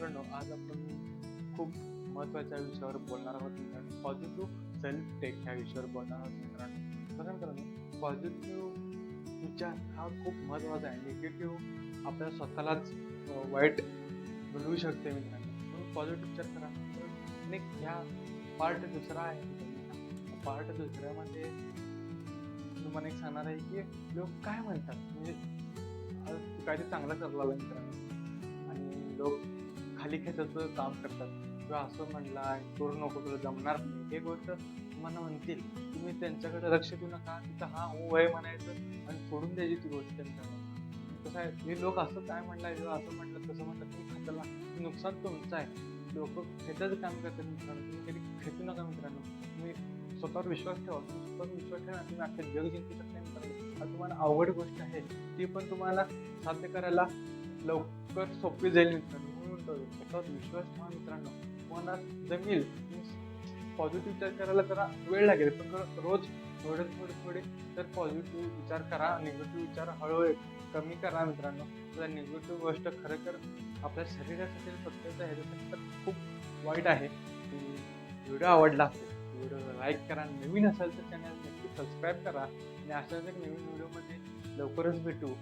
मित्रांनो, आज आपण खूप महत्त्वाच्या विषयावर बोलणार आहोत मित्रांनो. पॉझिटिव्ह सेल्फ टेक ह्या विषयावर बोलणार आहोत मित्रांनो. बघा मित्रांनो, पॉझिटिव्ह विचार हा खूप महत्त्वाचा आहे. निगेटिव्ह आपल्या स्वतःलाच वाईट घडवू शकते मित्रांनो. म्हणून पॉझिटिव्ह विचार करा. आणि ह्या पार्ट दुसरा आहे मित्रांनो. पार्ट दुसऱ्यामध्ये तुम्हाला एक सांगणार आहे की लोक काय म्हणतात, म्हणजे आज तू काहीतरी चांगलं करायला लागला मित्रांनो आणि लोक खाली खेचायचं काम करतात किंवा असं म्हणलाय करू नको तुला जमणार नाही, हे गोष्ट तुम्हाला म्हणतील. तुम्ही त्यांच्याकडे लक्ष देऊ नका, तिथं हा हो आहे म्हणायचं आणि सोडून द्यायची ती गोष्ट मित्रांनो. कसं आहे, हे लोक असं काय म्हणलाय किंवा असं म्हणलं तसं म्हणलं, तुम्ही खात्याला नुकसान तुमचं आहे. लोक खेचायचं काम करतात मित्रांनो, तुम्ही कधी खेचू नका मित्रांनो. तुम्ही स्वतःवर विश्वास ठेवा. तुम्ही स्वतःवर विश्वास ठेवा, तुम्ही अख्खं जग जिंकू शकता मित्रांनो. आता तुम्हाला अवघड गोष्ट आहे ती पण तुम्हाला साध्य करायला लवकर सोपी जाईल मित्रांनो. म्हणून म्हणतो स्वतःवर विश्वास ठेवा मित्रांनो, तुम्हाला जमेल. पॉझिटिव्ह विचार करायला जरा वेळ लागेल, पण रोज थोडे थोडे थोडे तर पॉझिटिव्ह विचार करा. निगेटिव्ह विचार हळूहळू कमी करा मित्रांनो. तर निगेटिव्ह गोष्ट खरं आपल्या शरीरासाठी स्वतःच्या ह्याच्यासाठी तर खूप वाईट आहे. व्हिडिओ आवडला असेल व्हिडिओ लाईक करा. नवीन असेल तर चॅनल नक्की सबस्क्राईब करा आणि अशाच एक नवीन व्हिडिओमध्ये लवकरच भेटू.